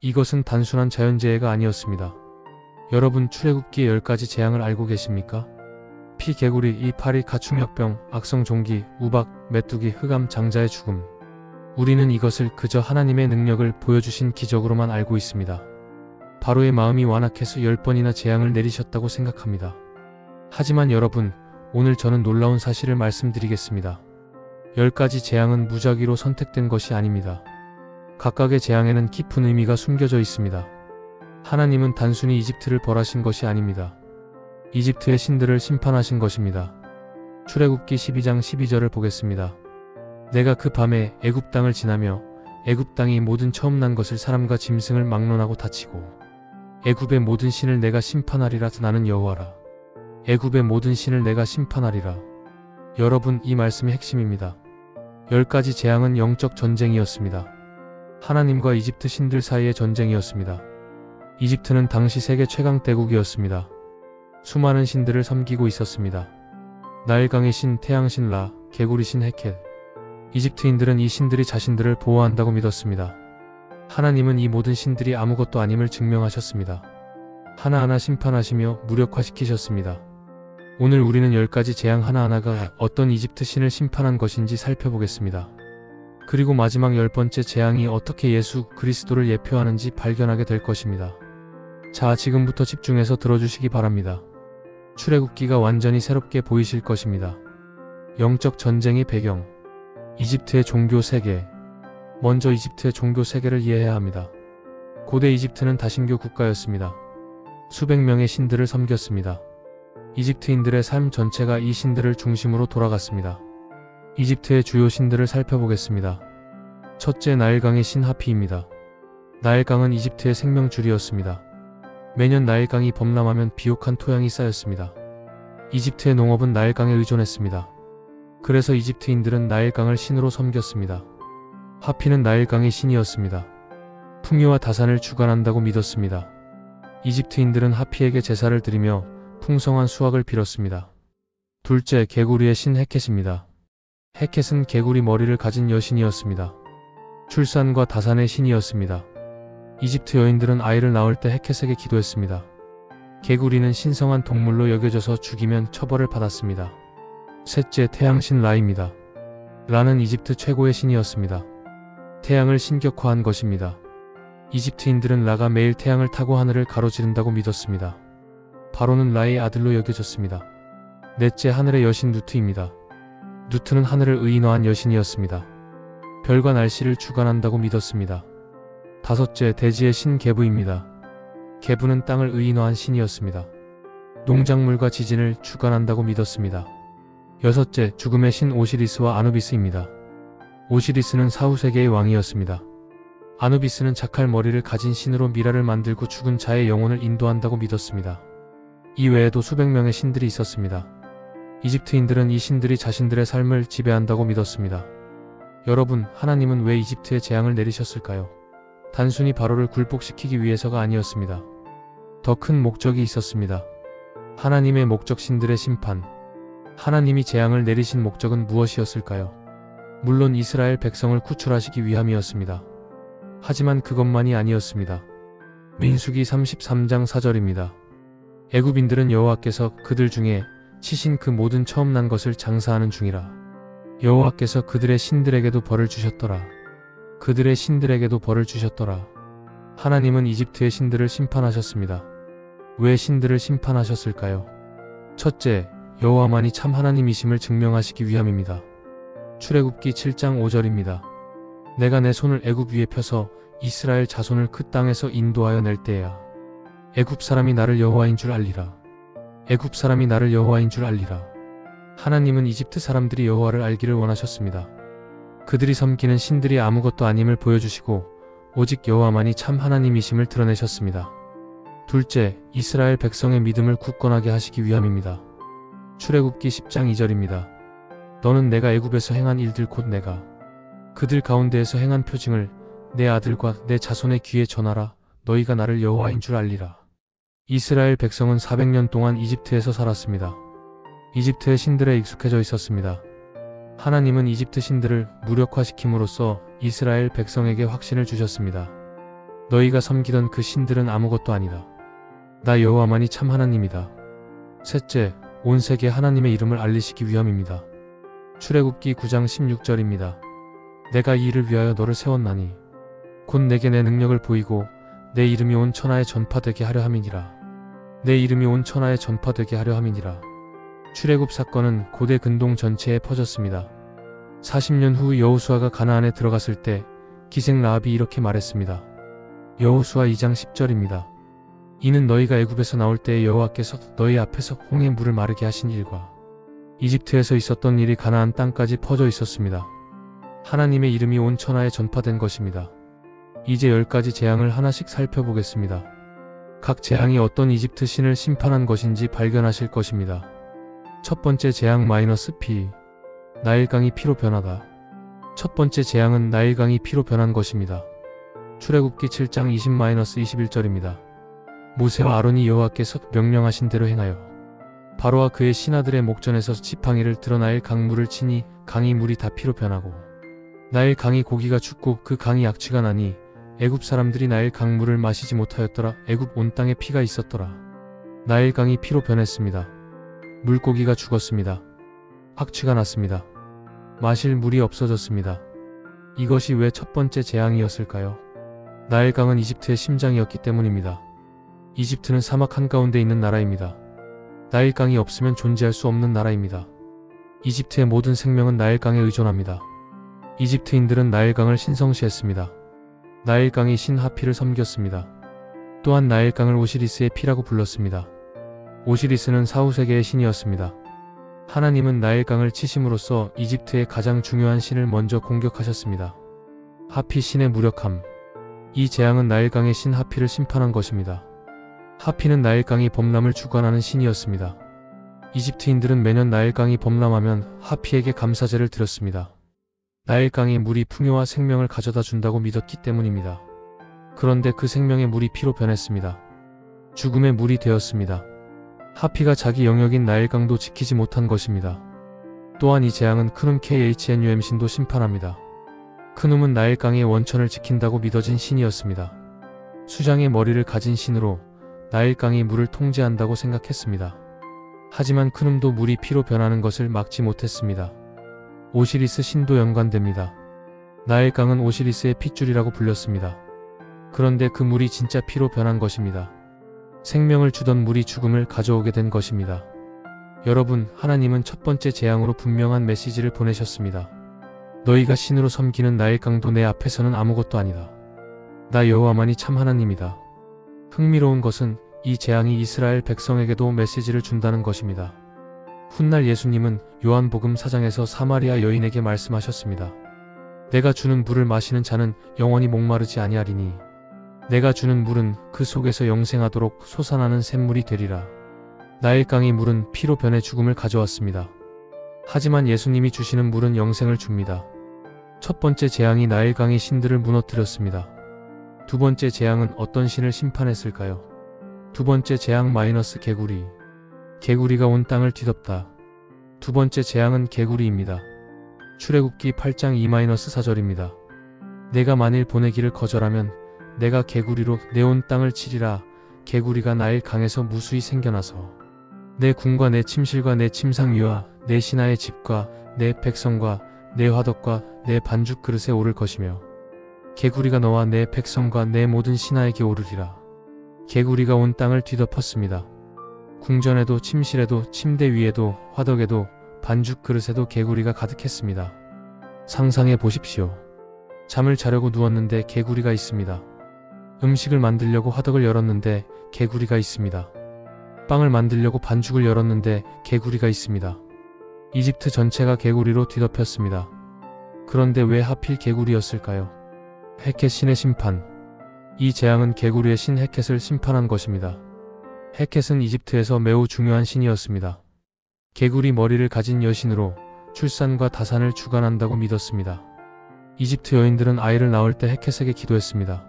이것은 단순한 자연재해가 아니었습니다. 여러분, 출애굽기의 10가지 재앙을 알고 계십니까? 피, 개구리, 이, 파리, 가축역병, 악성 종기, 우박, 메뚜기, 흑암, 장자의 죽음. 우리는 이것을 그저 하나님의 능력을 보여주신 기적으로만 알고 있습니다. 바로의 마음이 완악해서 10번이나 재앙을 내리셨다고 생각합니다. 하지만 여러분, 오늘 저는 놀라운 사실을 말씀드리겠습니다. 10가지 재앙은 무작위로 선택된 것이 아닙니다. 각각의 재앙에는 깊은 의미가 숨겨져 있습니다. 하나님은 단순히 이집트를 벌하신 것이 아닙니다. 이집트의 신들을 심판하신 것입니다. 출애굽기 12장 12절을 보겠습니다. 내가 그 밤에 애굽 땅을 지나며 애굽 땅이 모든 처음 난 것을 사람과 짐승을 막론하고 다치고 애굽의 모든 신을 내가 심판하리라. 나는 여호와라. 애굽의 모든 신을 내가 심판하리라. 여러분, 이 말씀이 핵심입니다. 10가지 재앙은 영적 전쟁이었습니다. 하나님과 이집트 신들 사이의 전쟁이었습니다. 이집트는 당시 세계 최강 대국이었습니다. 수많은 신들을 섬기고 있었습니다. 나일강의 신, 태양신 라, 개구리신 헤켓. 이집트인들은 이 신들이 자신들을 보호한다고 믿었습니다. 하나님은 이 모든 신들이 아무것도 아님을 증명하셨습니다. 하나하나 심판하시며 무력화시키셨습니다. 오늘 우리는 10가지 재앙 하나하나가 어떤 이집트 신을 심판한 것인지 살펴보겠습니다. 그리고 마지막 10번째 재앙이 어떻게 예수 그리스도를 예표하는지 발견하게 될 것입니다. 자, 지금부터 집중해서 들어주시기 바랍니다. 출애굽기가 완전히 새롭게 보이실 것입니다. 영적 전쟁의 배경. 이집트의 종교 세계. 먼저 이집트의 종교 세계를 이해해야 합니다. 고대 이집트는 다신교 국가였습니다. 수백 명의 신들을 섬겼습니다. 이집트인들의 삶 전체가 이 신들을 중심으로 돌아갔습니다. 이집트의 주요 신들을 살펴보겠습니다. 첫째, 나일강의 신 하피입니다. 나일강은 이집트의 생명줄이었습니다. 매년 나일강이 범람하면 비옥한 토양이 쌓였습니다. 이집트의 농업은 나일강에 의존했습니다. 그래서 이집트인들은 나일강을 신으로 섬겼습니다. 하피는 나일강의 신이었습니다. 풍요와 다산을 주관한다고 믿었습니다. 이집트인들은 하피에게 제사를 드리며 풍성한 수확을 빌었습니다. 둘째, 개구리의 신 헤켓입니다. 헤켓은 개구리 머리를 가진 여신이었습니다. 출산과 다산의 신이었습니다. 이집트 여인들은 아이를 낳을 때 헤켓에게 기도했습니다. 개구리는 신성한 동물로 여겨져서 죽이면 처벌을 받았습니다. 셋째, 태양신 라입니다. 라는 이집트 최고의 신이었습니다. 태양을 신격화한 것입니다. 이집트인들은 라가 매일 태양을 타고 하늘을 가로지른다고 믿었습니다. 바로는 라의 아들로 여겨졌습니다. 넷째, 하늘의 여신 누트입니다. 누트는 하늘을 의인화한 여신이었습니다. 별과 날씨를 주관한다고 믿었습니다. 다섯째, 대지의 신 게부입니다. 게부는 땅을 의인화한 신이었습니다. 농작물과 지진을 주관한다고 믿었습니다. 여섯째, 죽음의 신 오시리스와 아누비스입니다. 오시리스는 사후세계의 왕이었습니다. 아누비스는 착할 머리를 가진 신으로 미라를 만들고 죽은 자의 영혼을 인도한다고 믿었습니다. 이 외에도 수백 명의 신들이 있었습니다. 이집트인들은 이 신들이 자신들의 삶을 지배한다고 믿었습니다. 여러분, 하나님은 왜 이집트에 재앙을 내리셨을까요? 단순히 바로를 굴복시키기 위해서가 아니었습니다. 더 큰 목적이 있었습니다. 하나님의 목적, 신들의 심판. 하나님이 재앙을 내리신 목적은 무엇이었을까요? 물론 이스라엘 백성을 구출하시기 위함이었습니다. 하지만 그것만이 아니었습니다. 민수기 33장 4절입니다. 애굽인들은 여호와께서 그들 중에 치신 그 모든 처음 난 것을 장사하는 중이라. 여호와께서 그들의 신들에게도 벌을 주셨더라. 그들의 신들에게도 벌을 주셨더라. 하나님은 이집트의 신들을 심판하셨습니다. 왜 신들을 심판하셨을까요? 첫째, 여호와만이 참 하나님이심을 증명하시기 위함입니다. 출애굽기 7장 5절입니다. 내가 내 손을 애굽 위에 펴서 이스라엘 자손을 그 땅에서 인도하여 낼 때야. 애굽 사람이 나를 여호와인 줄 알리라. 애굽 사람이 나를 여호와인 줄 알리라. 하나님은 이집트 사람들이 여호와를 알기를 원하셨습니다. 그들이 섬기는 신들이 아무것도 아님을 보여주시고 오직 여호와만이 참 하나님이심을 드러내셨습니다. 둘째, 이스라엘 백성의 믿음을 굳건하게 하시기 위함입니다. 출애굽기 10장 2절입니다. 너는 내가 애굽에서 행한 일들 곧 내가 그들 가운데에서 행한 표징을 내 아들과 내 자손의 귀에 전하라. 너희가 나를 여호와인 줄 알리라. 이스라엘 백성은 400년 동안 이집트에서 살았습니다. 이집트의 신들에 익숙해져 있었습니다. 하나님은 이집트 신들을 무력화시킴으로써 이스라엘 백성에게 확신을 주셨습니다. 너희가 섬기던 그 신들은 아무것도 아니다. 나 여호와만이 참 하나님이다. 셋째, 온 세계에 하나님의 이름을 알리시기 위함입니다. 출애굽기 9장 16절입니다. 내가 이 일을 위하여 너를 세웠나니 곧 내게 내 능력을 보이고 내 이름이 온 천하에 전파되게 하려 함이니라. 내 이름이 온 천하에 전파되게 하려 함이니라. 출애굽 사건은 고대 근동 전체에 퍼졌습니다. 40년 후 여호수아가 가나안에 들어갔을 때 기생 라합이 이렇게 말했습니다. 여호수아 2장 10절입니다. 이는 너희가 애굽에서 나올 때에 여호와께서 너희 앞에서 홍해 물을 마르게 하신 일과 이집트에서 있었던 일이 가나안 땅까지 퍼져 있었습니다. 하나님의 이름이 온 천하에 전파된 것입니다. 이제 10가지 재앙을 하나씩 살펴보겠습니다. 각 재앙이 어떤 이집트 신을 심판한 것인지 발견하실 것입니다. 첫 번째 재앙 -P. 나일강이 피로 변하다. 첫 번째 재앙은 나일강이 피로 변한 것입니다. 출애굽기 7장 20-21절입니다. 모세와 아론이 여호와께서 명령하신 대로 행하여 바로와 그의 신하들의 목전에서 지팡이를 들어 나일 강물을 치니 강이 물이 다 피로 변하고 나일 강이 고기가 죽고 그 강이 약취가 나니 애굽 사람들이 나일 강물을 마시지 못하였더라. 애굽 온 땅에 피가 있었더라. 나일 강이 피로 변했습니다. 물고기가 죽었습니다. 학취가 났습니다. 마실 물이 없어졌습니다. 이것이 왜 첫 번째 재앙이었을까요? 나일 강은 이집트의 심장이었기 때문입니다. 이집트는 사막 한가운데 있는 나라입니다. 나일 강이 없으면 존재할 수 없는 나라입니다. 이집트의 모든 생명은 나일 강에 의존합니다. 이집트인들은 나일 강을 신성시했습니다. 나일 강이 신 하피를 섬겼습니다. 또한 나일 강을 오시리스의 피라고 불렀습니다. 오시리스는 사후세계의 신이었습니다. 하나님은 나일 강을 치심으로써 이집트의 가장 중요한 신을 먼저 공격하셨습니다. 하피 신의 무력함. 이 재앙은 나일 강의 신 하피를 심판한 것입니다. 하피는 나일 강이 범람을 주관하는 신이었습니다. 이집트인들은 매년 나일 강이 범람하면 하피에게 감사제를 드렸습니다. 나일 강의 물이 풍요와 생명을 가져다 준다고 믿었기 때문입니다. 그런데 그 생명의 물이 피로 변했습니다. 죽음의 물이 되었습니다. 하피가 자기 영역인 나일 강도 지키지 못한 것입니다. 또한 이 재앙은 크눔 KHNUM 신도 심판합니다. 크눔은 나일 강의 원천을 지킨다고 믿어진 신이었습니다. 수장의 머리를 가진 신으로 나일 강이 물을 통제한다고 생각했습니다. 하지만 크눔도 물이 피로 변하는 것을 막지 못했습니다. 오시리스 신도 연관됩니다. 나일 강은 오시리스의 핏줄이라고 불렸습니다. 그런데 그 물이 진짜 피로 변한 것입니다. 생명을 주던 물이 죽음을 가져오게 된 것입니다. 여러분, 하나님은 첫 번째 재앙으로 분명한 메시지를 보내셨습니다. 너희가 신으로 섬기는 나일 강도 내 앞에서는 아무것도 아니다. 나 여호와만이 참 하나님이다. 흥미로운 것은 이 재앙이 이스라엘 백성에게도 메시지를 준다는 것입니다. 훗날 예수님은 요한복음 4장에서 사마리아 여인에게 말씀하셨습니다. 내가 주는 물을 마시는 자는 영원히 목마르지 아니하리니 내가 주는 물은 그 속에서 영생하도록 솟아나는 샘물이 되리라. 나일 강의 물은 피로 변해 죽음을 가져왔습니다. 하지만 예수님이 주시는 물은 영생을 줍니다. 첫 번째 재앙이 나일 강의 신들을 무너뜨렸습니다. 두 번째 재앙은 어떤 신을 심판했을까요? 두 번째 재앙 -개구리. 개구리가 온 땅을 뒤덮다. 두 번째 재앙은 개구리입니다. 출애굽기 8장 2-4절입니다. 내가 만일 보내기를 거절하면 내가 개구리로 내 온 땅을 치리라. 개구리가 나일 강에서 무수히 생겨나서 내 궁과 내 침실과 내 침상 위와 내 신하의 집과 내 백성과 내 화덕과 내 반죽 그릇에 오를 것이며 개구리가 너와 내 백성과 내 모든 신하에게 오르리라. 개구리가 온 땅을 뒤덮었습니다. 궁전에도 침실에도 침대 위에도 화덕에도 반죽 그릇에도 개구리가 가득했습니다. 상상해 보십시오. 잠을 자려고 누웠는데 개구리가 있습니다. 음식을 만들려고 화덕을 열었는데 개구리가 있습니다. 빵을 만들려고 반죽을 열었는데 개구리가 있습니다. 이집트 전체가 개구리로 뒤덮였습니다. 그런데 왜 하필 개구리였을까요? 헤켓 신의 심판. 이 재앙은 개구리의 신 헤켓을 심판한 것입니다. 헤켓은 이집트에서 매우 중요한 신이었습니다. 개구리 머리를 가진 여신으로 출산과 다산을 주관한다고 믿었습니다. 이집트 여인들은 아이를 낳을 때 헤켓에게 기도했습니다.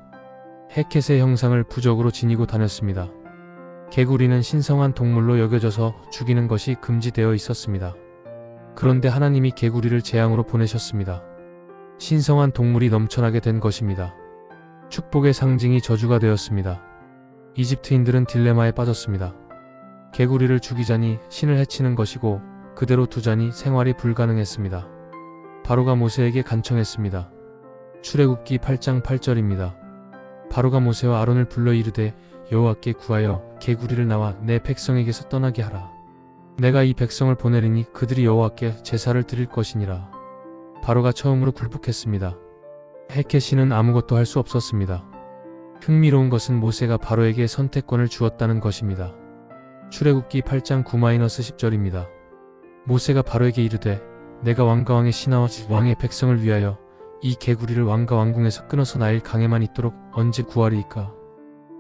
헤켓의 형상을 부적으로 지니고 다녔습니다. 개구리는 신성한 동물로 여겨져서 죽이는 것이 금지되어 있었습니다. 그런데 하나님이 개구리를 재앙으로 보내셨습니다. 신성한 동물이 넘쳐나게 된 것입니다. 축복의 상징이 저주가 되었습니다. 이집트인들은 딜레마에 빠졌습니다. 개구리를 죽이자니 신을 해치는 것이고 그대로 두자니 생활이 불가능했습니다. 바로가 모세에게 간청했습니다. 출애굽기 8장 8절입니다. 바로가 모세와 아론을 불러 이르되 여호와께 구하여 개구리를 나와 내 백성에게서 떠나게 하라. 내가 이 백성을 보내리니 그들이 여호와께 제사를 드릴 것이니라. 바로가 처음으로 굴복했습니다. 헷켓이는 아무것도 할 수 없었습니다. 흥미로운 것은 모세가 바로에게 선택권을 주었다는 것입니다. 출애굽기 8장 9-10절입니다. 모세가 바로에게 이르되 내가 왕과 왕의 신하와 왕의 백성을 위하여 이 개구리를 왕과 왕궁에서 끊어서 나일 강에만 있도록 언제 구하리이까?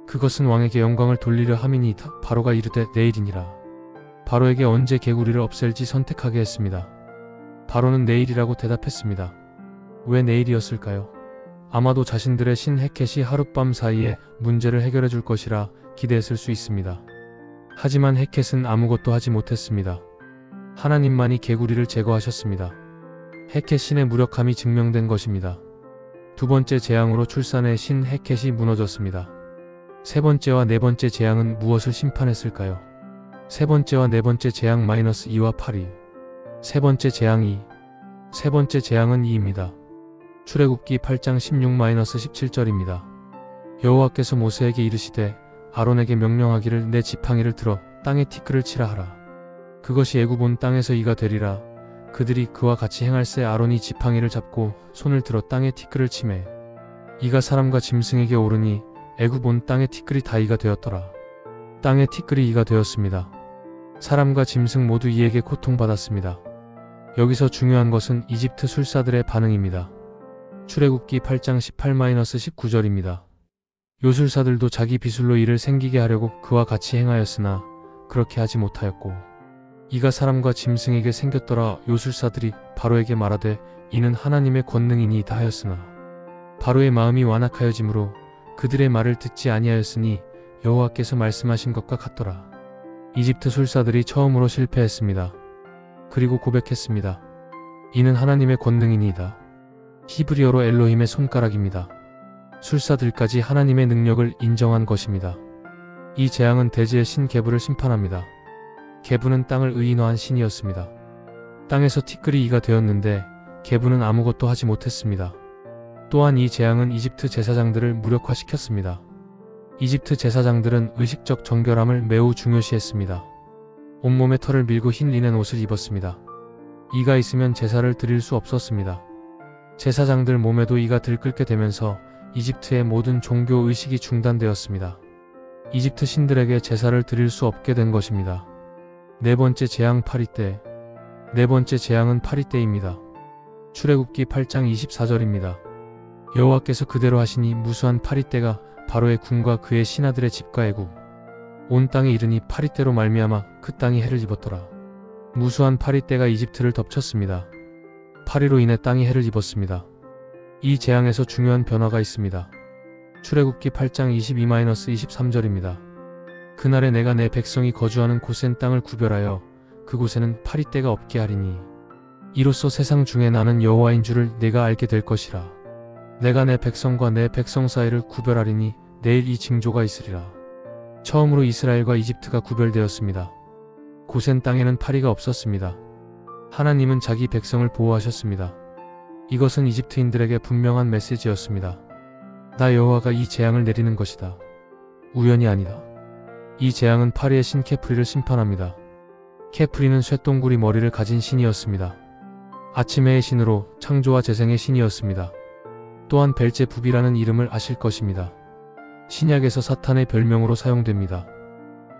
그것은 왕에게 영광을 돌리려 함이니이다. 바로가 이르되 내일이니라. 바로에게 언제 개구리를 없앨지 선택하게 했습니다. 바로는 내일이라고 대답했습니다. 왜 내일이었을까요? 아마도 자신들의 신 헷켓이 하룻밤 사이에 문제를 해결해 줄 것이라 기대했을 수 있습니다. 하지만 헷켓은 아무것도 하지 못했습니다. 하나님만이 개구리를 제거하셨습니다. 헷켓 신의 무력함이 증명된 것입니다. 두 번째 재앙으로 출산의 신 헷켓이 무너졌습니다. 세 번째와 네 번째 재앙은 무엇을 심판했을까요? 세 번째와 네 번째 재앙 -2와 8이. 세 번째 재앙 2. 세 번째 재앙은 2입니다. 출애굽기 8장 16-17절입니다. 여호와께서 모세에게 이르시되 아론에게 명령하기를 내 지팡이를 들어 땅에 티끌을 치라 하라. 그것이 애굽 온 땅에서 이가 되리라. 그들이 그와 같이 행할새 아론이 지팡이를 잡고 손을 들어 땅에 티끌을 치매 이가 사람과 짐승에게 오르니 애굽 온 땅의 티끌이 다 이가 되었더라. 땅의 티끌이 이가 되었습니다. 사람과 짐승 모두 이에게 고통받았습니다. 여기서 중요한 것은 이집트 술사들의 반응입니다. 출애굽기 8장 18-19절입니다. 요술사들도 자기 비술로 이를 생기게 하려고 그와 같이 행하였으나 그렇게 하지 못하였고 이가 사람과 짐승에게 생겼더라. 요술사들이 바로에게 말하되 이는 하나님의 권능이니이다 하였으나 바로의 마음이 완악하여짐으로 그들의 말을 듣지 아니하였으니 여호와께서 말씀하신 것과 같더라. 이집트 술사들이 처음으로 실패했습니다. 그리고 고백했습니다. 이는 하나님의 권능이니이다. 히브리어로 엘로힘의 손가락입니다. 술사들까지 하나님의 능력을 인정한 것입니다. 이 재앙은 대지의 신 게브를 심판합니다. 게브는 땅을 의인화한 신이었습니다. 땅에서 티끌이 이가 되었는데 게브는 아무것도 하지 못했습니다. 또한 이 재앙은 이집트 제사장들을 무력화시켰습니다. 이집트 제사장들은 의식적 정결함을 매우 중요시했습니다. 온몸에 털을 밀고 흰 리넨 옷을 입었습니다. 이가 있으면 제사를 드릴 수 없었습니다. 제사장들 몸에도 이가 들끓게 되면서 이집트의 모든 종교 의식이 중단되었습니다. 이집트 신들에게 제사를 드릴 수 없게 된 것입니다. 네 번째 재앙 파리떼. 네 번째 재앙은 파리떼입니다. 출애굽기 8장 24절입니다. 여호와께서 그대로 하시니 무수한 파리떼가 바로의 궁과 그의 신하들의 집과 애굽 온 땅에 이르니 파리떼로 말미암아 그 땅이 해를 입었더라. 무수한 파리떼가 이집트를 덮쳤습니다. 파리로 인해 땅이 해를 입었습니다. 이 재앙에서 중요한 변화가 있습니다. 출애굽기 8장 22-23절입니다. 그날에 내가 내 백성이 거주하는 고센 땅을 구별하여 그곳에는 파리떼가 없게 하리니 이로써 세상 중에 나는 여호와인 줄을 내가 알게 될 것이라. 내가 내 백성과 내 백성 사이를 구별하리니 내일 이 징조가 있으리라. 처음으로 이스라엘과 이집트가 구별되었습니다. 고센 땅에는 파리가 없었습니다. 하나님은 자기 백성을 보호하셨습니다. 이것은 이집트인들에게 분명한 메시지였습니다. 나 여호와가 이 재앙을 내리는 것이다. 우연이 아니다. 이 재앙은 파리의 신 케프리를 심판합니다. 케프리는 쇠똥구리 머리를 가진 신이었습니다. 아침해의 신으로 창조와 재생의 신이었습니다. 또한 벨제부비라는 이름을 아실 것입니다. 신약에서 사탄의 별명으로 사용됩니다.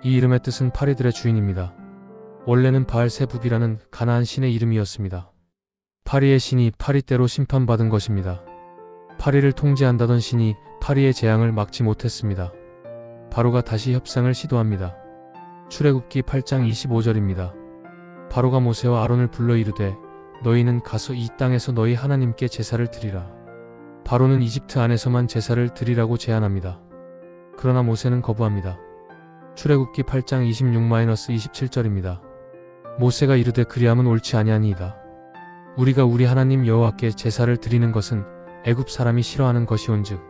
이 이름의 뜻은 파리들의 주인입니다. 원래는 바알세부비라는 가나안 신의 이름이었습니다. 파리의 신이 파리떼로 심판받은 것입니다. 파리를 통제한다던 신이 파리의 재앙을 막지 못했습니다. 바로가 다시 협상을 시도합니다. 출애굽기 8장 25절입니다. 바로가 모세와 아론을 불러 이르되 너희는 가서 이 땅에서 너희 하나님께 제사를 드리라. 바로는 이집트 안에서만 제사를 드리라고 제안합니다. 그러나 모세는 거부합니다. 출애굽기 8장 26-27절입니다. 모세가 이르되 그리함은 옳지 아니하니이다. 우리가 우리 하나님 여호와께 제사를 드리는 것은 애굽 사람이 싫어하는 것이온즉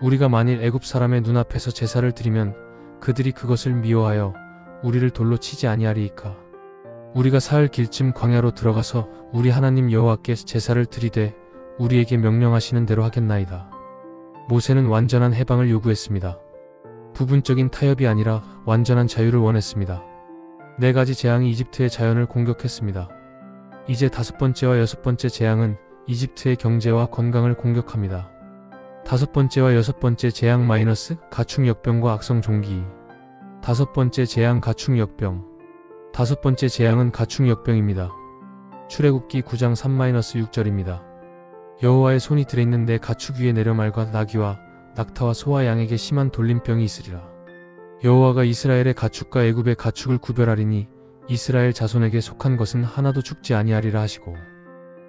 우리가 만일 애굽 사람의 눈앞에서 제사를 드리면 그들이 그것을 미워하여 우리를 돌로 치지 아니하리이까. 우리가 사흘 길쯤 광야로 들어가서 우리 하나님 여호와께 제사를 드리되 우리에게 명령하시는 대로 하겠나이다. 모세는 완전한 해방을 요구했습니다. 부분적인 타협이 아니라 완전한 자유를 원했습니다. 4가지 재앙이 이집트의 자연을 공격했습니다. 이제 5번째와 6번째 재앙은 이집트의 경제와 건강을 공격합니다. 5번째와 6번째 재앙 마이너스 가축 역병과 악성 종기. 5번째 재앙 가축 역병. 5번째 재앙은 가축 역병입니다. 출애굽기 9장 3-6절입니다. 여호와의 손이 들어있는 내 가축 위에 내려말과 나귀와 낙타와 소와 양에게 심한 돌림병이 있으리라. 여호와가 이스라엘의 가축과 애굽의 가축을 구별하리니 이스라엘 자손에게 속한 것은 하나도 죽지 아니하리라 하시고,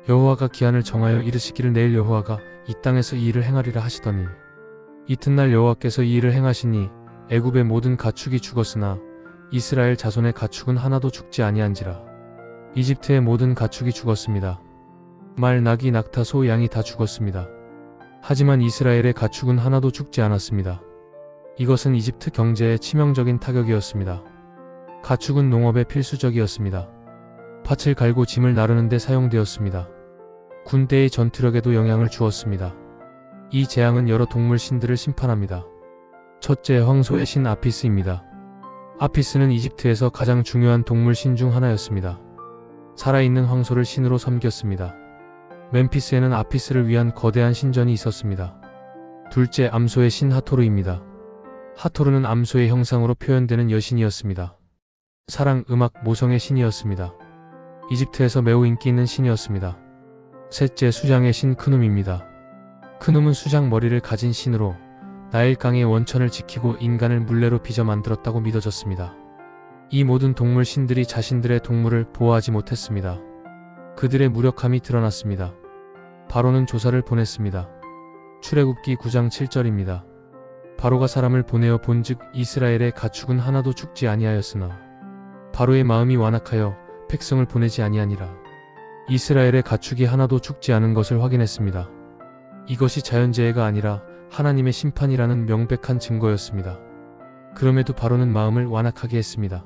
여호와가 기한을 정하여 이르시기를 내일 여호와가 이 땅에서 이 일을 행하리라 하시더니 이튿날 여호와께서 이 일을 행하시니 애굽의 모든 가축이 죽었으나 이스라엘 자손의 가축은 하나도 죽지 아니한지라. 이집트의 모든 가축이 죽었습니다. 말, 나귀, 낙타, 소, 양이 다 죽었습니다. 하지만 이스라엘의 가축은 하나도 죽지 않았습니다. 이것은 이집트 경제에 치명적인 타격이었습니다. 가축은 농업에 필수적이었습니다. 밭을 갈고 짐을 나르는 데 사용되었습니다. 군대의 전투력에도 영향을 주었습니다. 이 재앙은 여러 동물 신들을 심판합니다. 첫째, 황소의 신 아피스입니다. 아피스는 이집트에서 가장 중요한 동물 신 중 하나였습니다. 살아있는 황소를 신으로 섬겼습니다. 멤피스에는 아피스를 위한 거대한 신전이 있었습니다. 둘째, 암소의 신 하토르입니다. 하토르는 암소의 형상으로 표현되는 여신이었습니다. 사랑, 음악, 모성의 신이었습니다. 이집트에서 매우 인기 있는 신이었습니다. 셋째, 수장의 신 크눔입니다. 크눔은 수장 머리를 가진 신으로 나일강의 원천을 지키고 인간을 물레로 빚어 만들었다고 믿어졌습니다. 이 모든 동물 신들이 자신들의 동물을 보호하지 못했습니다. 그들의 무력함이 드러났습니다. 바로는 조사를 보냈습니다. 출애굽기 9장 7절입니다. 바로가 사람을 보내어 본즉 이스라엘의 가축은 하나도 죽지 아니하였으나 바로의 마음이 완악하여 백성을 보내지 아니하니라. 이스라엘의 가축이 하나도 죽지 않은 것을 확인했습니다. 이것이 자연재해가 아니라 하나님의 심판이라는 명백한 증거였습니다. 그럼에도 바로는 마음을 완악하게 했습니다.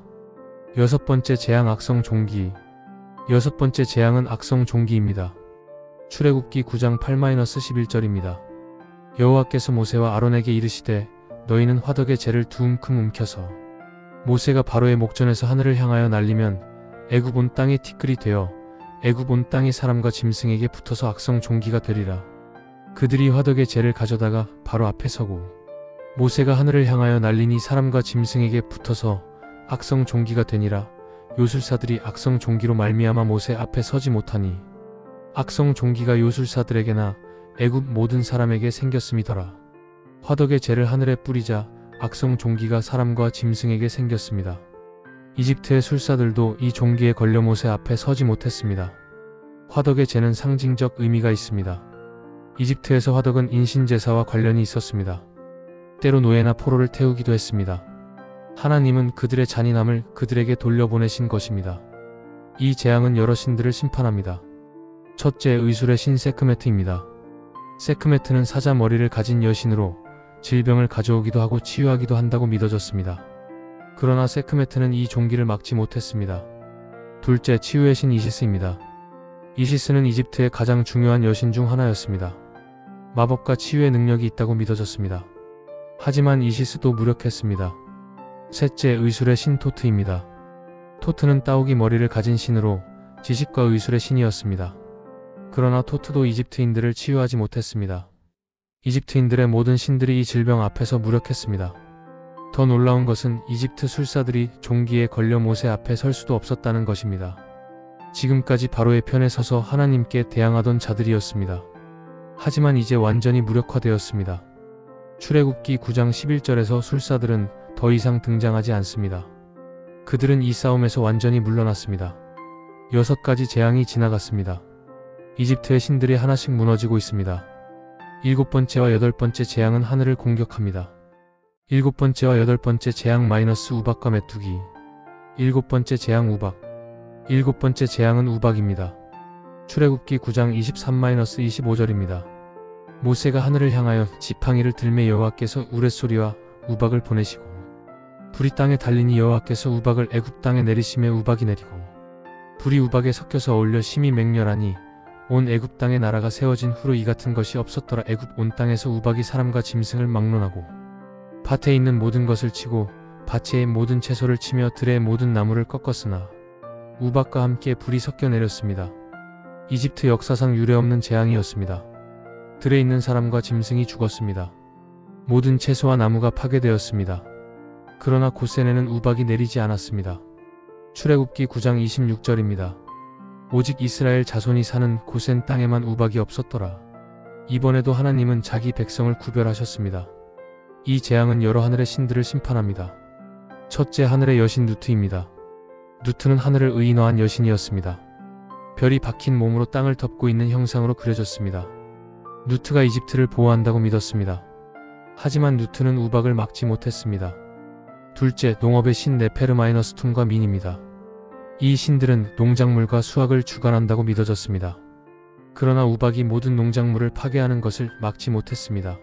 6번째 재앙 악성 종기. 6번째 재앙은 악성 종기입니다. 출애굽기 9장 8-11절입니다. 여호와께서 모세와 아론에게 이르시되 너희는 화덕의 재를 두 움큼 움켜서 모세가 바로의 목전에서 하늘을 향하여 날리면 애굽 온 땅에 티끌이 되어 애굽 온 땅의 사람과 짐승에게 붙어서 악성 종기가 되리라. 그들이 화덕의 재를 가져다가 바로 앞에 서고 모세가 하늘을 향하여 날리니 사람과 짐승에게 붙어서 악성 종기가 되니라. 요술사들이 악성 종기로 말미암아 모세 앞에 서지 못하니 악성 종기가 요술사들에게나 애굽 모든 사람에게 생겼음이더라. 화덕의 재를 하늘에 뿌리자 악성 종기가 사람과 짐승에게 생겼습니다. 이집트의 술사들도 이 종기에 걸려 모세 앞에 서지 못했습니다. 화덕의 재는 상징적 의미가 있습니다. 이집트에서 화덕은 인신제사와 관련이 있었습니다. 때로 노예나 포로를 태우기도 했습니다. 하나님은 그들의 잔인함을 그들에게 돌려보내신 것입니다. 이 재앙은 여러 신들을 심판합니다. 첫째, 의술의 신 세크메트입니다. 세크메트는 사자 머리를 가진 여신으로 질병을 가져오기도 하고 치유하기도 한다고 믿어졌습니다. 그러나 세크메트는 이 종기를 막지 못했습니다. 둘째, 치유의 신 이시스입니다. 이시스는 이집트의 가장 중요한 여신 중 하나였습니다. 마법과 치유의 능력이 있다고 믿어졌습니다. 하지만 이시스도 무력했습니다. 셋째, 의술의 신 토트입니다. 토트는 따오기 머리를 가진 신으로 지식과 의술의 신이었습니다. 그러나 토트도 이집트인들을 치유하지 못했습니다. 이집트인들의 모든 신들이 이 질병 앞에서 무력했습니다. 더 놀라운 것은 이집트 술사들이 종기에 걸려 모세 앞에 설 수도 없었다는 것입니다. 지금까지 바로의 편에 서서 하나님께 대항하던 자들이었습니다. 하지만 이제 완전히 무력화되었습니다. 출애굽기 9장 11절에서 술사들은 더 이상 등장하지 않습니다. 그들은 이 싸움에서 완전히 물러났습니다. 6가지 재앙이 지나갔습니다. 이집트의 신들이 하나씩 무너지고 있습니다. 7번째와 8번째 재앙은 하늘을 공격합니다. 7번째와 8번째 재앙 마이너스 우박과 메뚜기. 7번째 재앙 우박. 7번째 재앙은 우박입니다. 출애굽기 9장 23-25절입니다. 모세가 하늘을 향하여 지팡이를 들매 여호와께서 우레소리와 우박을 보내시고 불이 땅에 달리니 여호와께서 우박을 애굽 땅에 내리심에 우박이 내리고 불이 우박에 섞여서 어울려 심히 맹렬하니 온 애굽 땅에 나라가 세워진 후로 이 같은 것이 없었더라. 애굽 온 땅에서 우박이 사람과 짐승을 막론하고 밭에 있는 모든 것을 치고 밭의 모든 채소를 치며 들의 모든 나무를 꺾었으나 우박과 함께 불이 섞여 내렸습니다. 이집트 역사상 유례없는 재앙이었습니다. 들에 있는 사람과 짐승이 죽었습니다. 모든 채소와 나무가 파괴되었습니다. 그러나 고센에는 우박이 내리지 않았습니다. 출애굽기 9장 26절입니다. 오직 이스라엘 자손이 사는 고센 땅에만 우박이 없었더라. 이번에도 하나님은 자기 백성을 구별하셨습니다. 이 재앙은 여러 하늘의 신들을 심판합니다. 첫째, 하늘의 여신 누트입니다. 누트는 하늘을 의인화한 여신이었습니다. 별이 박힌 몸으로 땅을 덮고 있는 형상으로 그려졌습니다. 누트가 이집트를 보호한다고 믿었습니다. 하지만 누트는 우박을 막지 못했습니다. 둘째, 농업의 신 네페르마이너스툰과 민입니다. 이 신들은 농작물과 수확을 주관한다고 믿어졌습니다. 그러나 우박이 모든 농작물을 파괴하는 것을 막지 못했습니다.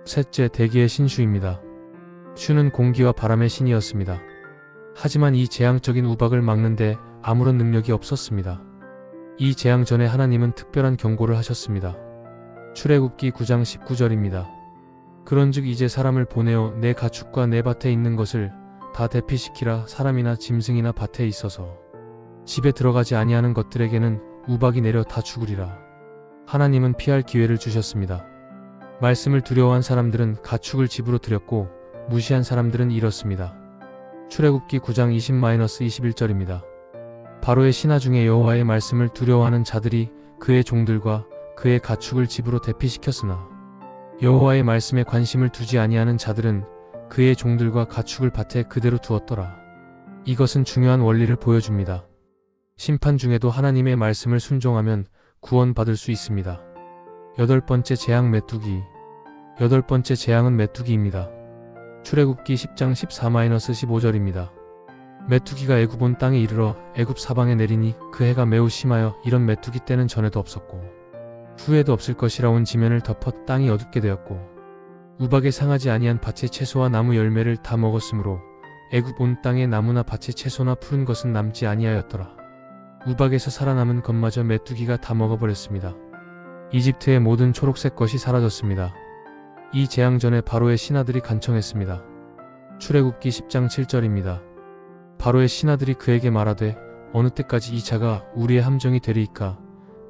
셋째, 대기의 신 슈입니다. 슈는 공기와 바람의 신이었습니다. 하지만 이 재앙적인 우박을 막는데 아무런 능력이 없었습니다. 이 재앙 전에 하나님은 특별한 경고를 하셨습니다. 출애굽기 9장 19절입니다. 그런즉 이제 사람을 보내어 내 가축과 내 밭에 있는 것을 다 대피시키라. 사람이나 짐승이나 밭에 있어서 집에 들어가지 아니하는 것들에게는 우박이 내려 다 죽으리라. 하나님은 피할 기회를 주셨습니다. 말씀을 두려워한 사람들은 가축을 집으로 들였고 무시한 사람들은 잃었습니다. 출애굽기 9장 20-21절입니다. 바로의 신하 중에 여호와의 말씀을 두려워하는 자들이 그의 종들과 그의 가축을 집으로 대피시켰으나 여호와의 말씀에 관심을 두지 아니하는 자들은 그의 종들과 가축을 밭에 그대로 두었더라. 이것은 중요한 원리를 보여줍니다. 심판 중에도 하나님의 말씀을 순종하면 구원받을 수 있습니다. 여덟 번째 재앙 메뚜기. 여덟 번째 재앙은 메뚜기입니다. 출애굽기 10장 14-15절입니다. 메뚜기가 애굽 온 땅에 이르러 애굽 사방에 내리니 그 해가 매우 심하여 이런 메뚜기 때는 전에도 없었고 후에도 없을 것이라. 온 지면을 덮어 땅이 어둡게 되었고 우박에 상하지 아니한 밭의 채소와 나무 열매를 다 먹었으므로 애굽 온 땅에 나무나 밭의 채소나 푸른 것은 남지 아니하였더라. 우박에서 살아남은 것마저 메뚜기가 다 먹어버렸습니다. 이집트의 모든 초록색 것이 사라졌습니다. 이 재앙 전에 바로의 신하들이 간청했습니다. 출애굽기 10장 7절입니다. 바로의 신하들이 그에게 말하되 어느 때까지 이 자가 우리의 함정이 되리이까.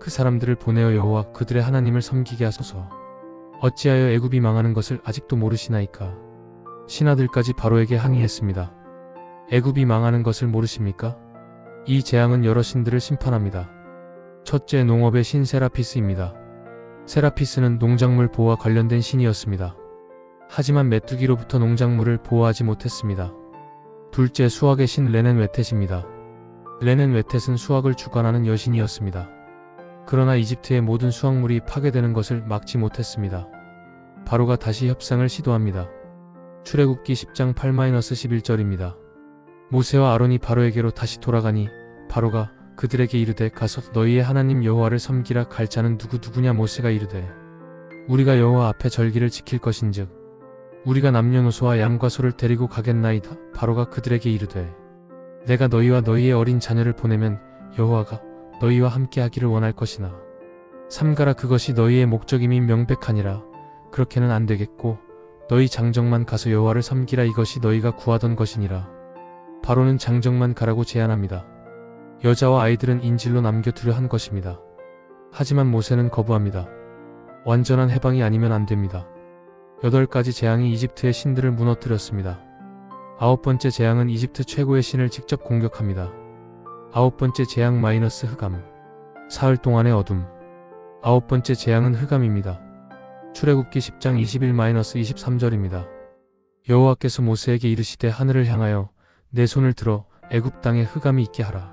그 사람들을 보내어 여호와 그들의 하나님을 섬기게 하소서. 어찌하여 애굽이 망하는 것을 아직도 모르시나이까. 신하들까지 바로에게 항의했습니다. 애굽이 망하는 것을 모르십니까? 이 재앙은 여러 신들을 심판합니다. 첫째, 농업의 신 세라피스입니다. 세라피스는 농작물 보호와 관련된 신이었습니다. 하지만 메뚜기로부터 농작물을 보호하지 못했습니다. 둘째, 수확의 신 레넨웨텟입니다. 레넨웨텟은 수확을 주관하는 여신이었습니다. 그러나 이집트의 모든 수확물이 파괴되는 것을 막지 못했습니다. 바로가 다시 협상을 시도합니다. 출애굽기 10장 8-11절입니다. 모세와 아론이 바로에게로 다시 돌아가니 바로가 그들에게 이르되 가서 너희의 하나님 여호와를 섬기라. 갈 자는 누구냐. 모세가 이르되 우리가 여호와 앞에 절기를 지킬 것인즉 우리가 남녀노소와 양과 소를 데리고 가겠나이다. 바로가 그들에게 이르되 내가 너희와 너희의 어린 자녀를 보내면 여호와가 너희와 함께하기를 원할 것이나 삼가라. 그것이 너희의 목적임이 명백하니라. 그렇게는 안 되겠고 너희 장정만 가서 여호와를 섬기라. 이것이 너희가 구하던 것이니라. 바로는 장정만 가라고 제안합니다. 여자와 아이들은 인질로 남겨두려 한 것입니다. 하지만 모세는 거부합니다. 완전한 해방이 아니면 안 됩니다. 8가지 재앙이 이집트의 신들을 무너뜨렸습니다. 9번째 재앙은 이집트 최고의 신을 직접 공격합니다. 9번째 재앙 마이너스 흑암. 사흘 동안의 어둠. 9번째 재앙은 흑암입니다. 출애굽기 10장 21-23절입니다. 여호와께서 모세에게 이르시되 하늘을 향하여 내 손을 들어 애굽 땅에 흑암이 있게 하라.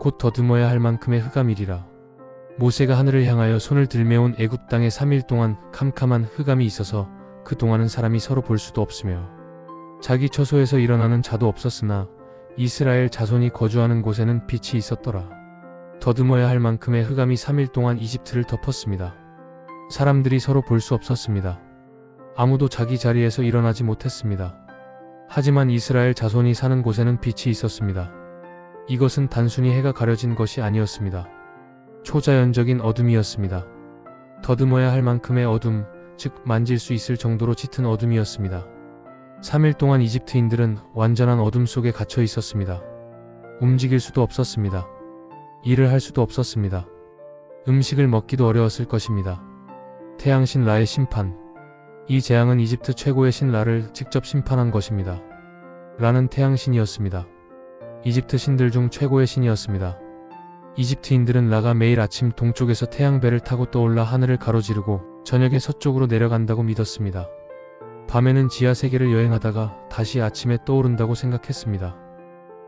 곧 더듬어야 할 만큼의 흑암이리라. 모세가 하늘을 향하여 손을 들매온 애굽 땅에 3일 동안 캄캄한 흑암이 있어서 그 동안은 사람이 서로 볼 수도 없으며 자기 처소에서 일어나는 자도 없었으나 이스라엘 자손이 거주하는 곳에는 빛이 있었더라. 더듬어야 할 만큼의 흑암이 3일 동안 이집트를 덮었습니다. 사람들이 서로 볼 수 없었습니다. 아무도 자기 자리에서 일어나지 못했습니다. 하지만 이스라엘 자손이 사는 곳에는 빛이 있었습니다. 이것은 단순히 해가 가려진 것이 아니었습니다. 초자연적인 어둠이었습니다. 더듬어야 할 만큼의 어둠, 즉 만질 수 있을 정도로 짙은 어둠이었습니다. 3일 동안 이집트인들은 완전한 어둠 속에 갇혀 있었습니다. 움직일 수도 없었습니다. 일을 할 수도 없었습니다. 음식을 먹기도 어려웠을 것입니다. 태양신 라의 심판. 이 재앙은 이집트 최고의 신 라를 직접 심판한 것입니다. 라는 태양신이었습니다. 이집트 신들 중 최고의 신이었습니다. 이집트인들은 라가 매일 아침 동쪽에서 태양배를 타고 떠올라 하늘을 가로지르고 저녁에 서쪽으로 내려간다고 믿었습니다. 밤에는 지하 세계를 여행하다가 다시 아침에 떠오른다고 생각했습니다.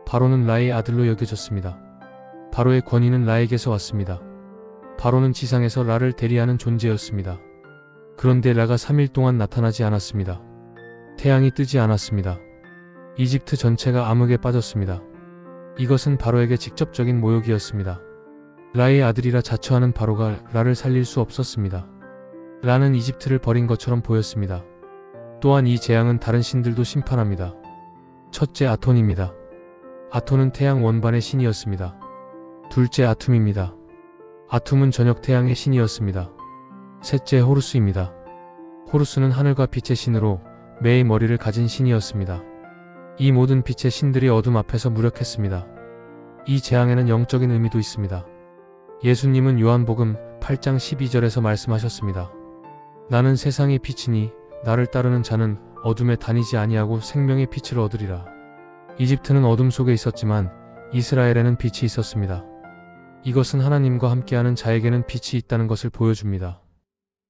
바로는 라의 아들로 여겨졌습니다. 바로의 권위는 라에게서 왔습니다. 바로는 지상에서 라를 대리하는 존재였습니다. 그런데 라가 3일 동안 나타나지 않았습니다. 태양이 뜨지 않았습니다. 이집트 전체가 암흑에 빠졌습니다. 이것은 바로에게 직접적인 모욕이었습니다. 라의 아들이라 자처하는 바로가 라를 살릴 수 없었습니다. 라는 이집트를 버린 것처럼 보였습니다. 또한 이 재앙은 다른 신들도 심판합니다. 첫째 아톤입니다. 아톤은 태양 원반의 신이었습니다. 둘째 아툼입니다. 아툼은 저녁 태양의 신이었습니다. 셋째 호루스입니다. 호루스는 하늘과 빛의 신으로 매의 머리를 가진 신이었습니다. 이 모든 빛의 신들이 어둠 앞에서 무력했습니다. 이 재앙에는 영적인 의미도 있습니다. 예수님은 요한복음 8장 12절에서 말씀하셨습니다. 나는 세상의 빛이니 나를 따르는 자는 어둠에 다니지 아니하고 생명의 빛을 얻으리라. 이집트는 어둠 속에 있었지만 이스라엘에는 빛이 있었습니다. 이것은 하나님과 함께하는 자에게는 빛이 있다는 것을 보여줍니다.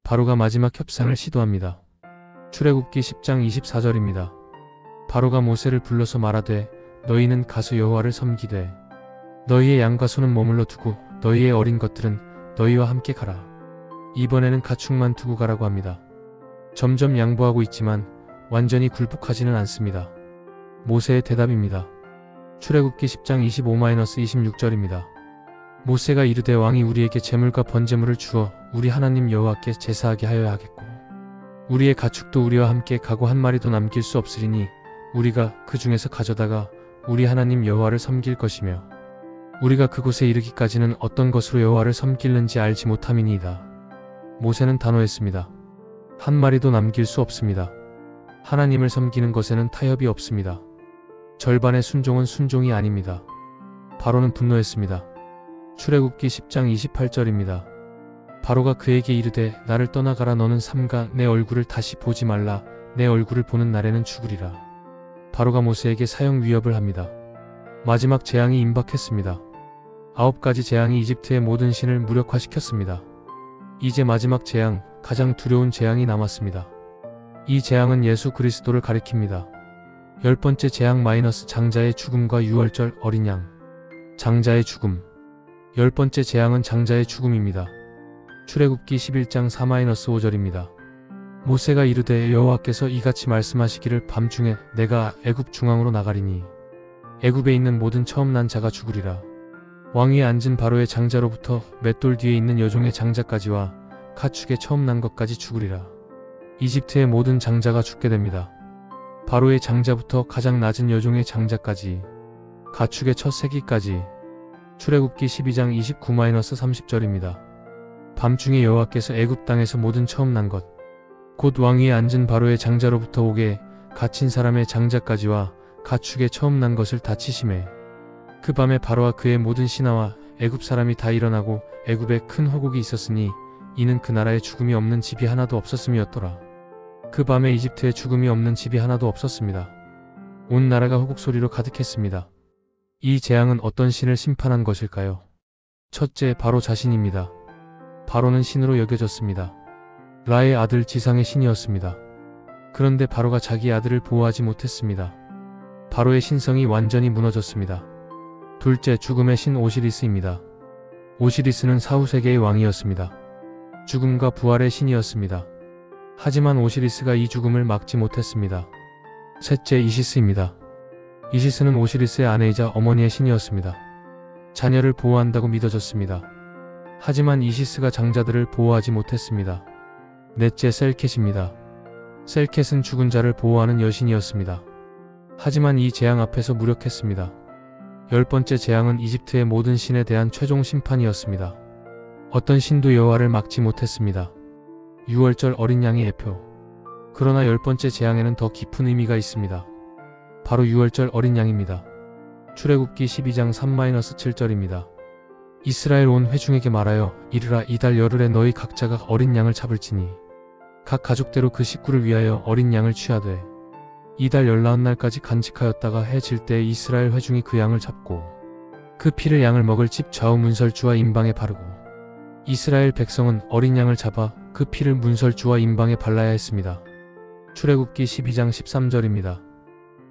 바로가 마지막 협상을 시도합니다. 출애굽기 10장 24절입니다. 바로가 모세를 불러서 말하되 너희는 가서 여호와를 섬기되 너희의 양과 소는 머물러 두고 너희의 어린 것들은 너희와 함께 가라. 이번에는 가축만 두고 가라고 합니다. 점점 양보하고 있지만 완전히 굴복하지는 않습니다. 모세의 대답입니다. 출애굽기 10장 25-26절입니다. 모세가 이르되 왕이 우리에게 제물과 번제물을 주어 우리 하나님 여호와께 제사하게 하여야 하겠고 우리의 가축도 우리와 함께 가고 한 마리도 남길 수 없으리니 우리가 그 중에서 가져다가 우리 하나님 여호와를 섬길 것이며 우리가 그곳에 이르기까지는 어떤 것으로 여호와를 섬기는지 알지 못함이니이다. 모세는 단호했습니다. 한 마리도 남길 수 없습니다. 하나님을 섬기는 것에는 타협이 없습니다. 절반의 순종은 순종이 아닙니다. 바로는 분노했습니다. 출애굽기 10장 28절입니다. 바로가 그에게 이르되 나를 떠나가라. 너는 삼가 내 얼굴을 다시 보지 말라. 내 얼굴을 보는 날에는 죽으리라. 바로가 모세에게 사형 위협을 합니다. 마지막 재앙이 임박했습니다. 9가지 재앙이 이집트의 모든 신을 무력화시켰습니다. 이제 마지막 재앙, 가장 두려운 재앙이 남았습니다. 이 재앙은 예수 그리스도를 가리킵니다. 10번째 재앙 장자의 죽음과 유월절 어린 양. 장자의 죽음. 10번째 재앙은 장자의 죽음입니다. 출애굽기 11장 4-5절입니다. 모세가 이르되 여호와께서 이같이 말씀하시기를 밤중에 내가 애굽 중앙으로 나가리니 애굽에 있는 모든 처음 난 자가 죽으리라. 왕위에 앉은 바로의 장자로부터 맷돌 뒤에 있는 여종의 장자까지와 가축의 처음 난 것까지 죽으리라. 이집트의 모든 장자가 죽게 됩니다. 바로의 장자부터 가장 낮은 여종의 장자까지 가축의 첫 새끼까지. 출애굽기 12장 29-30절입니다. 밤중에 여호와께서 애굽 땅에서 모든 처음 난 것 곧 왕위에 앉은 바로의 장자로부터 옥에 갇힌 사람의 장자까지와 가축의 처음 난 것을 다 치심해 그 밤에 바로와 그의 모든 신하와 애굽 사람이 다 일어나고 애굽에 큰 화곡이 있었으니 이는 그 나라에 죽음이 없는 집이 하나도 없었음이었더라. 그 밤에 이집트에 죽음이 없는 집이 하나도 없었습니다. 온 나라가 호국 소리로 가득했습니다. 이 재앙은 어떤 신을 심판한 것일까요? 첫째, 바로 자신입니다. 바로는 신으로 여겨졌습니다. 라의 아들 지상의 신이었습니다. 그런데 바로가 자기 아들을 보호하지 못했습니다. 바로의 신성이 완전히 무너졌습니다. 둘째, 죽음의 신 오시리스입니다. 오시리스는 사후세계의 왕이었습니다. 죽음과 부활의 신이었습니다. 하지만 오시리스가 이 죽음을 막지 못했습니다. 셋째, 이시스입니다. 이시스는 오시리스의 아내이자 어머니의 신이었습니다. 자녀를 보호한다고 믿어졌습니다. 하지만 이시스가 장자들을 보호하지 못했습니다. 넷째 셀켓입니다. 셀켓은 죽은 자를 보호하는 여신이었습니다. 하지만 이 재앙 앞에서 무력했습니다. 10번째 재앙은 이집트의 모든 신에 대한 최종 심판이었습니다. 어떤 신도 여호와를 막지 못했습니다. 6월절 어린 양의 예표. 그러나 10번째 재앙에는 더 깊은 의미가 있습니다. 바로 6월절 어린 양입니다. 출애굽기 12장 3-7절입니다. 이스라엘 온 회중에게 말하여 이르라 이달 열흘에 너희 각자가 어린 양을 잡을지니 각 가족대로 그 식구를 위하여 어린 양을 취하되 이달 19날까지 간직하였다가 해 질 때 이스라엘 회중이 그 양을 잡고 그 피를 양을 먹을 집 좌우 문설주와 임방에 바르고 이스라엘 백성은 어린 양을 잡아 그 피를 문설주와 임방에 발라야 했습니다. 출애굽기 12장 13절입니다.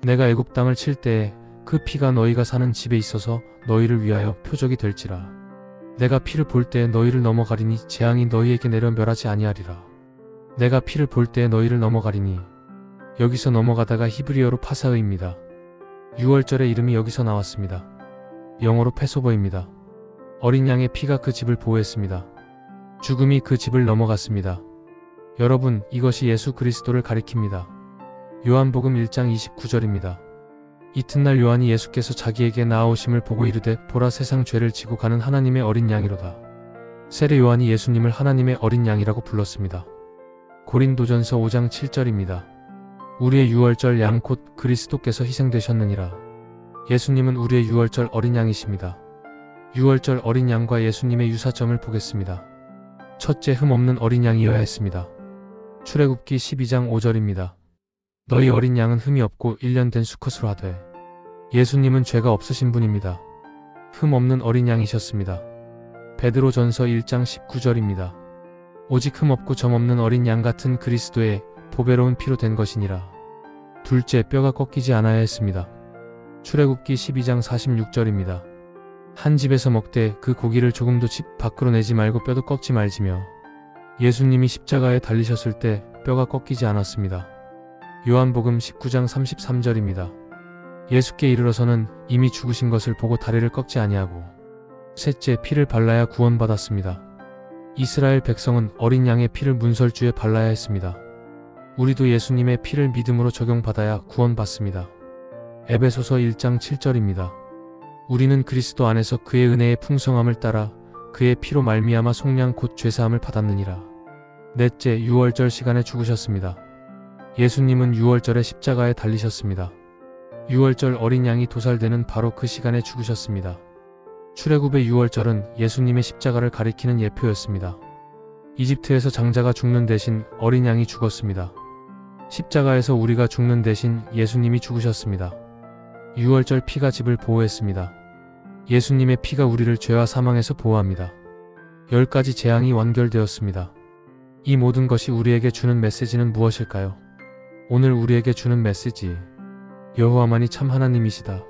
내가 애굽 땅을 칠 때에 그 피가 너희가 사는 집에 있어서 너희를 위하여 표적이 될지라. 내가 피를 볼 때에 너희를 넘어가리니 재앙이 너희에게 내려 멸하지 아니하리라. 내가 피를 볼 때에 너희를 넘어가리니. 여기서 넘어가다가 히브리어로 파사의입니다. 6월절의 이름이 여기서 나왔습니다. 영어로 패소버입니다. 어린 양의 피가 그 집을 보호했습니다. 죽음이 그 집을 넘어갔습니다. 여러분, 이것이 예수 그리스도를 가리킵니다. 요한복음 1장 29절입니다. 이튿날 요한이 예수께서 자기에게 나아오심을 보고 이르되 보라 세상 죄를 지고 가는 하나님의 어린 양이로다. 세례 요한이 예수님을 하나님의 어린 양이라고 불렀습니다. 고린도전서 5장 7절입니다. 우리의 유월절 양 곧 그리스도께서 희생되셨느니라. 예수님은 우리의 유월절 어린 양이십니다. 유월절 어린 양과 예수님의 유사점을 보겠습니다. 첫째, 흠없는 어린 양이어야 했습니다. 출애굽기 12장 5절입니다. 너희 어린 양은 흠이 없고 1년 된 수컷으로 하되. 예수님은 죄가 없으신 분입니다. 흠 없는 어린 양이셨습니다. 베드로전서 1장 19절입니다. 오직 흠 없고 점 없는 어린 양 같은 그리스도의 보배로운 피로 된 것이니라. 둘째, 뼈가 꺾이지 않아야 했습니다. 출애굽기 12장 46절입니다. 한 집에서 먹되 그 고기를 조금도 집 밖으로 내지 말고 뼈도 꺾지 말지며. 예수님이 십자가에 달리셨을 때 뼈가 꺾이지 않았습니다. 요한복음 19장 33절입니다. 예수께 이르러서는 이미 죽으신 것을 보고 다리를 꺾지 아니하고. 셋째, 피를 발라야 구원받았습니다. 이스라엘 백성은 어린 양의 피를 문설주에 발라야 했습니다. 우리도 예수님의 피를 믿음으로 적용받아야 구원받습니다. 에베소서 1장 7절입니다. 우리는 그리스도 안에서 그의 은혜의 풍성함을 따라 그의 피로 말미암아 속량 곧 죄사함을 받았느니라. 넷째, 유월절 시간에 죽으셨습니다. 예수님은 유월절에 십자가에 달리셨습니다. 유월절 어린 양이 도살되는 바로 그 시간에 죽으셨습니다. 출애굽의 유월절은 예수님의 십자가를 가리키는 예표였습니다. 이집트에서 장자가 죽는 대신 어린 양이 죽었습니다. 십자가에서 우리가 죽는 대신 예수님이 죽으셨습니다. 유월절 피가 집을 보호했습니다. 예수님의 피가 우리를 죄와 사망에서 보호합니다. 10가지 재앙이 완결되었습니다. 이 모든 것이 우리에게 주는 메시지는 무엇일까요? 오늘 우리에게 주는 메시지, 여호와만이 참 하나님이시다.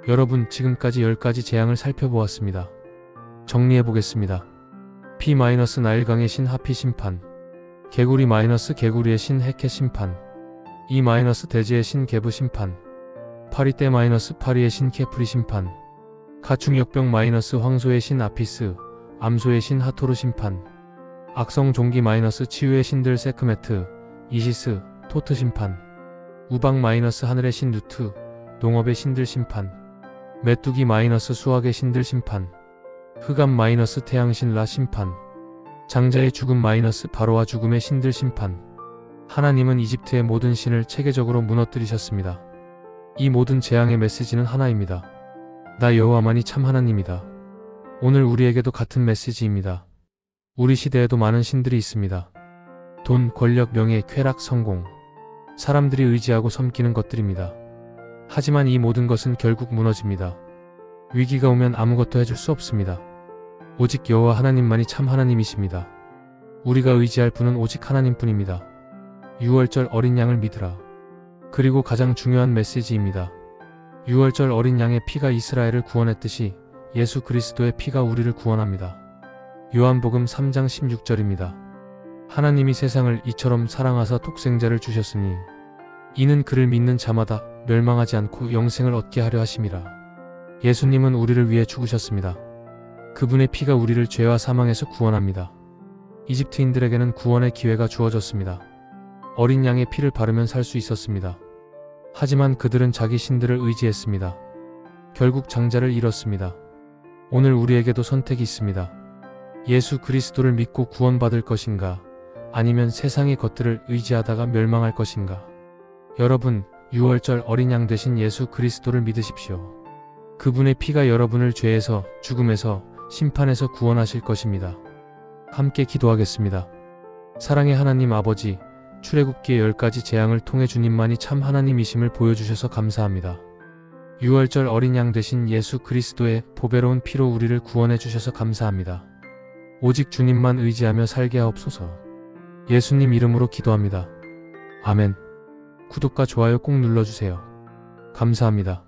여러분, 지금까지 10가지 재앙을 살펴보았습니다. 정리해보겠습니다. P-나일강의 신 하피 심판, 개구리의 신 헤케 심판, E-대지의 신 게브 심판, 파리떼-파리의 신 케프리 심판, 가축역병- 황소의 신 아피스, 암소의 신 하토르 심판, 악성 종기- 치유의 신들 세크메트, 이시스, 토트 심판, 우박- 하늘의 신 누트, 농업의 신들 심판, 메뚜기- 수학의 신들 심판, 흑암- 태양신 라 심판, 장자의 죽음- 바로와 죽음의 신들 심판. 하나님은 이집트의 모든 신을 체계적으로 무너뜨리셨습니다. 이 모든 재앙의 메시지는 하나입니다. 나 여호와만이 참 하나님이다. 오늘 우리에게도 같은 메시지입니다. 우리 시대에도 많은 신들이 있습니다. 돈, 권력, 명예, 쾌락, 성공. 사람들이 의지하고 섬기는 것들입니다. 하지만 이 모든 것은 결국 무너집니다. 위기가 오면 아무것도 해줄 수 없습니다. 오직 여호와 하나님만이 참 하나님이십니다. 우리가 의지할 분은 오직 하나님뿐입니다. 유월절 어린 양을 믿으라. 그리고 가장 중요한 메시지입니다. 유월절 어린 양의 피가 이스라엘을 구원했듯이 예수 그리스도의 피가 우리를 구원합니다. 요한복음 3장 16절입니다. 하나님이 세상을 이처럼 사랑하사 독생자를 주셨으니 이는 그를 믿는 자마다 멸망하지 않고 영생을 얻게 하려 하심이라. 예수님은 우리를 위해 죽으셨습니다. 그분의 피가 우리를 죄와 사망에서 구원합니다. 이집트인들에게는 구원의 기회가 주어졌습니다. 어린 양의 피를 바르면 살 수 있었습니다. 하지만 그들은 자기 신들을 의지했습니다. 결국 장자를 잃었습니다. 오늘 우리에게도 선택이 있습니다. 예수 그리스도를 믿고 구원받을 것인가? 아니면 세상의 것들을 의지하다가 멸망할 것인가? 여러분, 6월절 어린 양 되신 예수 그리스도를 믿으십시오. 그분의 피가 여러분을 죄에서, 죽음에서, 심판에서 구원하실 것입니다. 함께 기도하겠습니다. 사랑의 하나님 아버지, 출애굽기의 10가지 재앙을 통해 주님만이 참 하나님이심을 보여주셔서 감사합니다. 6월절 어린 양 되신 예수 그리스도의 보배로운 피로 우리를 구원해 주셔서 감사합니다. 오직 주님만 의지하며 살게 하옵소서. 예수님 이름으로 기도합니다. 아멘. 구독과 좋아요 꼭 눌러주세요. 감사합니다.